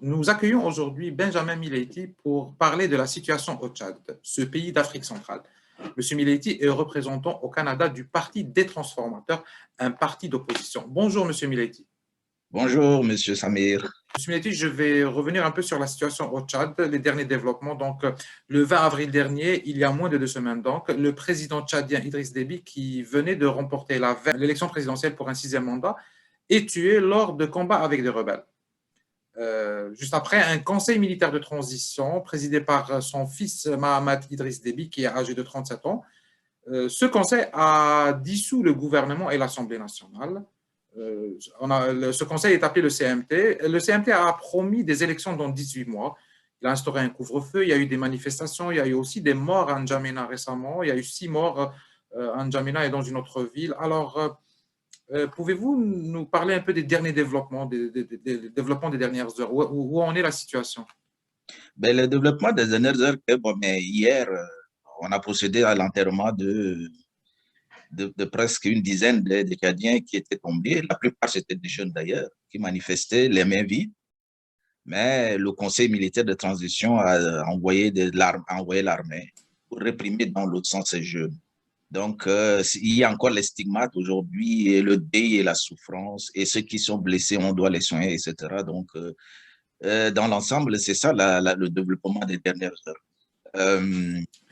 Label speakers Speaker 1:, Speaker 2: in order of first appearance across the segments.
Speaker 1: Nous accueillons aujourd'hui Benjamin Mileiti pour parler de la situation au Tchad, ce pays d'Afrique centrale. Monsieur Mileiti est représentant au Canada du Parti des transformateurs, un parti d'opposition. Bonjour, Monsieur Mileiti.
Speaker 2: Bonjour, Monsieur Samir.
Speaker 1: Monsieur Mileiti, je vais revenir un peu sur la situation au Tchad, les derniers développements. Donc, le 20 avril dernier, il y a moins de 2 semaines, donc, le président tchadien Idriss Déby, qui venait de remporter l'élection présidentielle pour un 6e mandat, est tué lors de combats avec des rebelles. Juste après, un conseil militaire de transition présidé par son fils Mahamat Idriss Déby, qui est âgé de 37 ans. Ce conseil a dissous le gouvernement et l'Assemblée nationale. Ce conseil est appelé le CMT. Le CMT a promis des élections dans 18 mois. Il a instauré un couvre-feu, il y a eu des manifestations, il y a eu aussi des morts à N'Djamena récemment. Il y a eu 6 morts à N'Djamena et dans une autre ville. Alors, pouvez-vous nous parler un peu des derniers développements, des développements des dernières heures? Où en est la situation?
Speaker 2: Le développement des dernières heures, mais hier, on a procédé à l'enterrement de presque une dizaine de Tchadiens qui étaient tombés. La plupart, c'était des jeunes d'ailleurs, qui manifestaient les mains vides. Mais le conseil militaire de transition a envoyé l'armée pour réprimer dans l'autre sens ces jeunes. Donc, il y a encore les stigmates aujourd'hui, et le deuil et la souffrance, et ceux qui sont blessés, on doit les soigner, etc. Donc, dans l'ensemble, c'est ça le développement des dernières heures.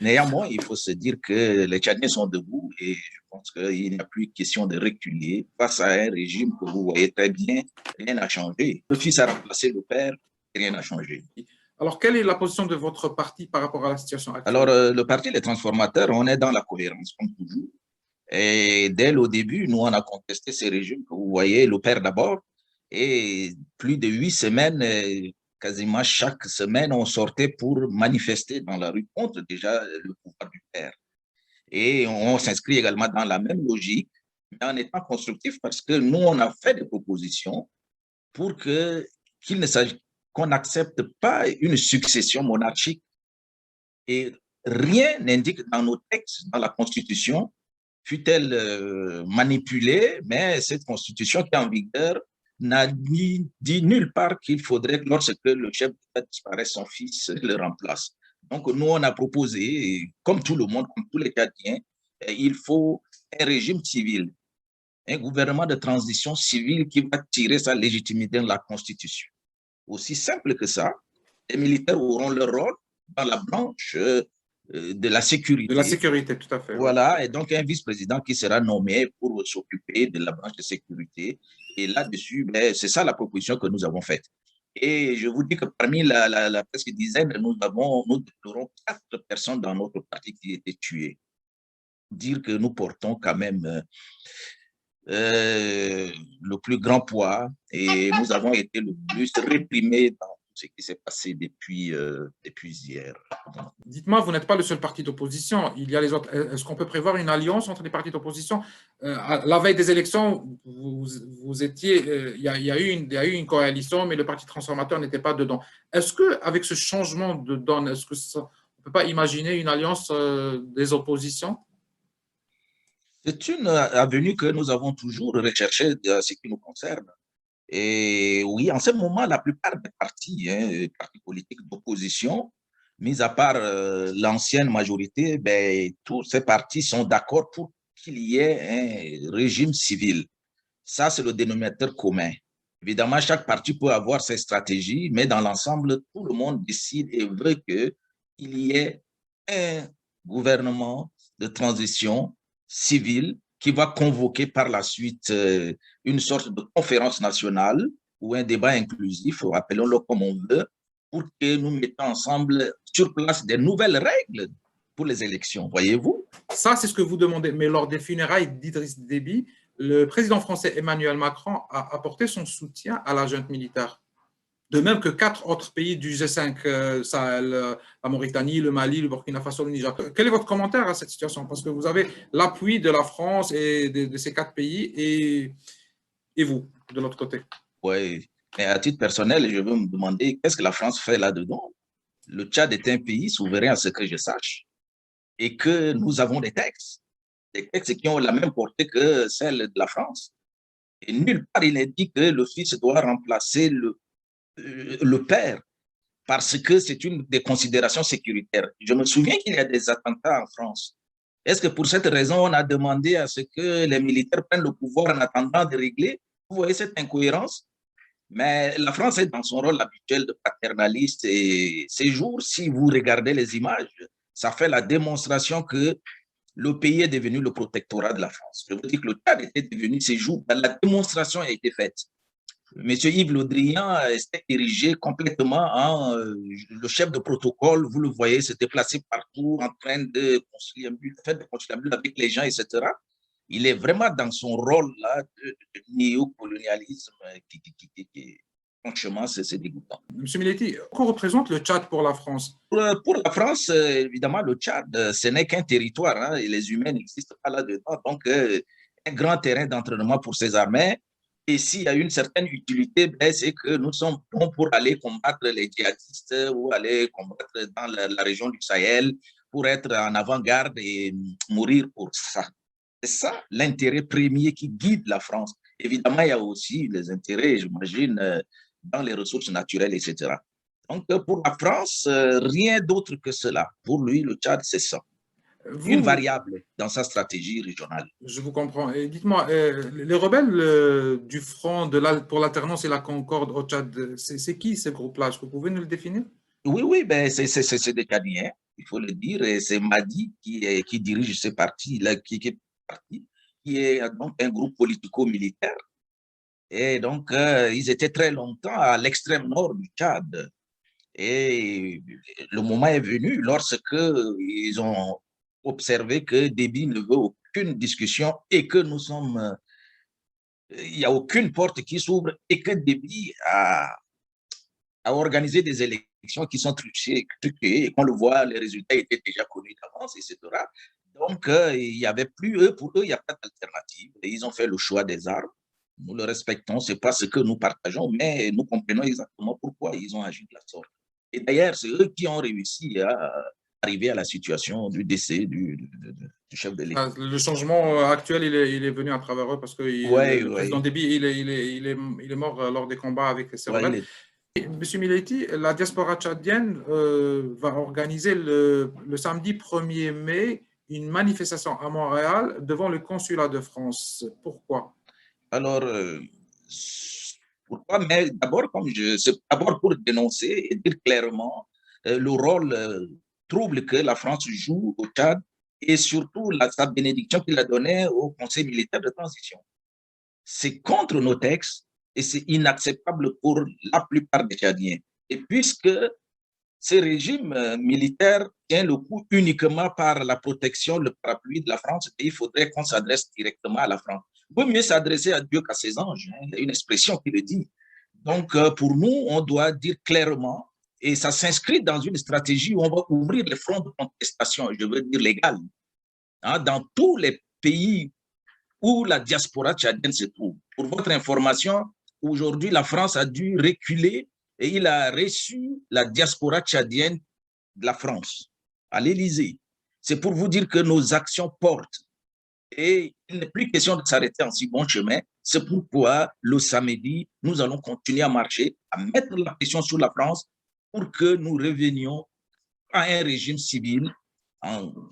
Speaker 2: Néanmoins, il faut se dire que les Tchadiens sont debout et je pense qu'il n'y a plus question de reculer face à un régime que vous voyez très bien, rien n'a changé. Le fils a remplacé le père, rien n'a changé.
Speaker 1: Alors, quelle est la position de votre parti par rapport à la situation actuelle?
Speaker 2: Alors, le parti Les Transformateurs, on est dans la cohérence, comme toujours. Et dès le début, nous, on a contesté ces régimes que vous voyez, le père d'abord, et plus de 8 semaines, quasiment chaque semaine, on sortait pour manifester dans la rue contre déjà le pouvoir du père. Et on s'inscrit également dans la même logique, mais en étant constructif parce que nous, on a fait des propositions pour qu'il ne s'agit qu'on n'accepte pas une succession monarchique. Et rien n'indique dans nos textes, dans la Constitution, fut-elle manipulée, mais cette constitution qui est en vigueur n'a dit nulle part qu'il faudrait, lorsque le chef d'État disparaît, son fils le remplace. Donc, nous, on a proposé, comme tout le monde, comme tous les Tchadiens, il faut un régime civil, un gouvernement de transition civile qui va tirer sa légitimité de la Constitution. Aussi simple que ça, les militaires auront leur rôle dans la branche de la sécurité.
Speaker 1: De la sécurité, tout à fait.
Speaker 2: Voilà, oui. Et donc un vice-président qui sera nommé pour s'occuper de la branche de sécurité. Et là-dessus, c'est ça la proposition que nous avons faite. Et je vous dis que parmi la presque dizaine, nous déplorons 4 personnes dans notre parti qui étaient tuées. Dire que nous portons quand même le plus grand poids et nous avons été le plus réprimés dans ce qui s'est passé depuis hier.
Speaker 1: Dites-moi, vous n'êtes pas le seul parti d'opposition. Il y a les autres. Est-ce qu'on peut prévoir une alliance entre les partis d'opposition? La veille des élections, vous étiez, il y a eu une coalition, mais le Parti transformateur n'était pas dedans. Est-ce qu'avec ce changement de donne, on ne peut pas imaginer une alliance des oppositions?
Speaker 2: C'est une avenue que nous avons toujours recherchée en ce qui nous concerne. Et oui, en ce moment, la plupart des partis politiques d'opposition, mis à part l'ancienne majorité, tous ces partis sont d'accord pour qu'il y ait un régime civil. Ça, c'est le dénominateur commun. Évidemment, chaque parti peut avoir ses stratégies, mais dans l'ensemble, tout le monde décide et veut qu'il y ait un gouvernement de transition civile qui va convoquer par la suite une sorte de conférence nationale ou un débat inclusif, appelons-le comme on veut, pour que nous mettions ensemble sur place des nouvelles règles pour les élections, voyez-vous?
Speaker 1: Ça, c'est ce que vous demandez. Mais lors des funérailles d'Idriss Déby, le président français Emmanuel Macron a apporté son soutien à la junte militaire. De même que 4 autres pays du G5 Sahel, la Mauritanie, le Mali, le Burkina Faso, le Niger. Quel est votre commentaire à cette situation? Parce que vous avez l'appui de la France et de ces 4 pays et vous, de l'autre côté.
Speaker 2: Oui, mais à titre personnel, je veux me demander qu'est-ce que la France fait là-dedans? Le Tchad est un pays souverain à ce que je sache et que nous avons des textes qui ont la même portée que celle de la France. Et nulle part il est dit que le fils doit remplacer le perd parce que c'est une des considérations sécuritaires. Je me souviens qu'il y a des attentats en France. Est-ce que pour cette raison, on a demandé à ce que les militaires prennent le pouvoir en attendant de régler? Vous voyez cette incohérence? Mais la France est dans son rôle habituel de paternaliste et ces jours, si vous regardez les images, ça fait la démonstration que le pays est devenu le protectorat de la France. Je veux dire que le Tchad était devenu ces jours, la démonstration a été faite. Monsieur Yves Le Drian s'est érigé complètement en le chef de protocole. Vous le voyez se déplacer partout en train de conciliabule avec les gens, etc. Il est vraiment dans son rôle là de néocolonialisme franchement, c'est dégoûtant.
Speaker 1: Monsieur Mileti, que représente le Tchad pour la France?
Speaker 2: Pour la France, évidemment, le Tchad, ce n'est qu'un territoire hein, et les humains n'existent pas là-dedans. Donc, un grand terrain d'entraînement pour ces armées. Et s'il y a une certaine utilité, ben, c'est que nous sommes bons pour aller combattre les djihadistes ou aller combattre dans la région du Sahel pour être en avant-garde et mourir pour ça. C'est ça l'intérêt premier qui guide la France. Évidemment, il y a aussi les intérêts, j'imagine, dans les ressources naturelles, etc. Donc, pour la France, rien d'autre que cela. Pour lui, le Tchad, c'est ça. Une
Speaker 1: Vous,
Speaker 2: variable dans sa stratégie régionale.
Speaker 1: je vous comprends. Et dites-moi, les rebelles du Front pour l'alternance et la concorde au Tchad, c'est qui ces groupes-là? Est-ce que vous pouvez nous le définir?
Speaker 2: Oui, oui, ben c'est des Tchadiens, il faut le dire. Et c'est Madi qui dirige ce parti, là, qui est donc un groupe politico-militaire. Et donc, ils étaient très longtemps à l'extrême nord du Tchad. Et le moment est venu lorsque ils ont observé que Déby ne veut aucune discussion et que nous sommes, il n'y a aucune porte qui s'ouvre et que Déby a organisé des élections qui sont truquées et qu'on le voit, les résultats étaient déjà connus d'avance, etc. Donc, il n'y avait plus, pour eux, il n'y a pas d'alternative. Et ils ont fait le choix des armes. Nous le respectons, ce n'est pas ce que nous partageons, mais nous comprenons exactement pourquoi ils ont agi de la sorte. Et d'ailleurs, c'est eux qui ont réussi à arriver à la situation du décès du chef de l'État.
Speaker 1: Le changement actuel, il est venu à travers eux parce que
Speaker 2: Oui,
Speaker 1: le président
Speaker 2: oui.
Speaker 1: Déby, il est mort lors des combats avec ces
Speaker 2: Ouais,
Speaker 1: rebelles. Monsieur Mileti, la diaspora tchadienne va organiser le samedi 1er mai une manifestation à Montréal devant le consulat de France. Pourquoi?
Speaker 2: alors, pourquoi? Mais d'abord, c'est d'abord pour dénoncer et dire clairement le rôle trouble que la France joue au Tchad et surtout sa bénédiction qu'il a donnée au Conseil militaire de transition. C'est contre nos textes et c'est inacceptable pour la plupart des Tchadiens. Et puisque ce régime militaire tient le coup uniquement par la protection, le parapluie de la France, et il faudrait qu'on s'adresse directement à la France. Il vaut mieux s'adresser à Dieu qu'à ses anges, hein. Il y a une expression qui le dit. Donc, pour nous, on doit dire clairement, et ça s'inscrit dans une stratégie où on va ouvrir les fronts de contestation, je veux dire légales, hein, dans tous les pays où la diaspora tchadienne se trouve. Pour votre information, aujourd'hui, la France a dû reculer et il a reçu la diaspora tchadienne de la France à l'Élysée. C'est pour vous dire que nos actions portent et il n'est plus question de s'arrêter en si bon chemin. C'est pourquoi le samedi, nous allons continuer à marcher, à mettre la pression sur la France pour que nous revenions à un régime civil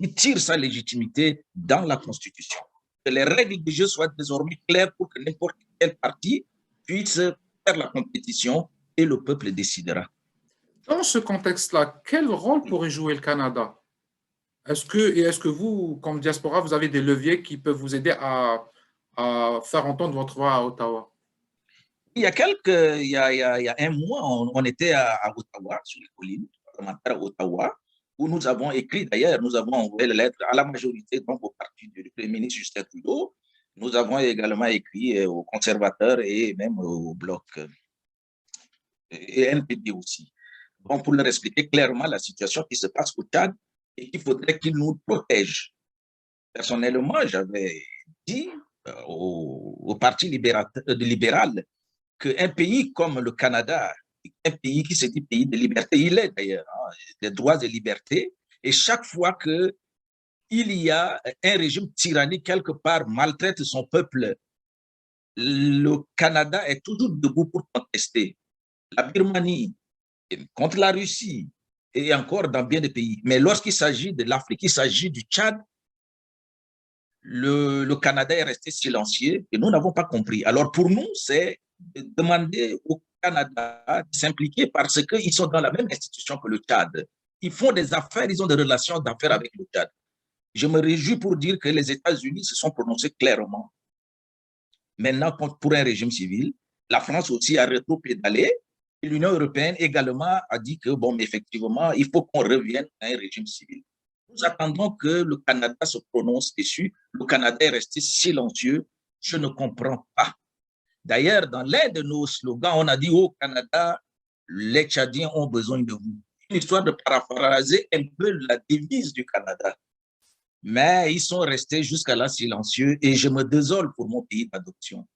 Speaker 2: qui tire sa légitimité dans la Constitution. Que les règles du jeu soient désormais claires pour que n'importe quel parti puisse faire la compétition et le peuple décidera.
Speaker 1: Dans ce contexte-là, quel rôle pourrait jouer le Canada? Est-ce que vous, comme diaspora, vous avez des leviers qui peuvent vous aider à faire entendre votre voix à Ottawa?
Speaker 2: Il y a un mois, on était à Ottawa, sur les collines parlementaires à Ottawa, où nous avons écrit, d'ailleurs, nous avons envoyé les lettres à la majorité, donc au parti du Premier ministre Justin Trudeau. Nous avons également écrit aux conservateurs et même au Bloc et NPD aussi. Donc, pour leur expliquer clairement la situation qui se passe au Tchad et qu'il faudrait qu'ils nous protègent. Personnellement, j'avais dit au Parti libéral qu'un pays comme le Canada, un pays qui se dit pays de liberté, il est d'ailleurs, hein, des droits et libertés, et chaque fois qu'il y a un régime tyrannique quelque part, maltraite son peuple, le Canada est toujours debout pour contester. la Birmanie, contre la Russie et encore dans bien des pays. Mais lorsqu'il s'agit de l'Afrique, il s'agit du Tchad, le Canada est resté silencieux et nous n'avons pas compris. Alors pour nous, c'est de demander au Canada de s'impliquer parce qu'ils sont dans la même institution que le Tchad. Ils font des affaires, ils ont des relations d'affaires avec le Tchad. Je me réjouis pour dire que les États-Unis se sont prononcés clairement. Maintenant, pour un régime civil, la France aussi a rétro-pédalé. L'Union européenne également a dit que, bon, effectivement, il faut qu'on revienne à un régime civil. Nous attendons que le Canada se prononce dessus. Le Canada est resté silencieux. Je ne comprends pas. D'ailleurs, dans l'un de nos slogans, on a dit au Canada, les Tchadiens ont besoin de vous. Une histoire de paraphraser un peu la devise du Canada. Mais ils sont restés jusqu'à là silencieux et je me désole pour mon pays d'adoption.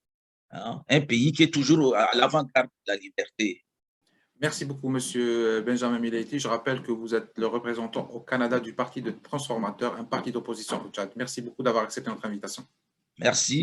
Speaker 2: Hein? Un pays qui est toujours à l'avant-garde de la liberté.
Speaker 1: Merci beaucoup, Monsieur Benjamin Mileiti. Je rappelle que vous êtes le représentant au Canada du Parti des transformateurs, un parti d'opposition au Tchad. Merci beaucoup d'avoir accepté notre invitation.
Speaker 2: Merci.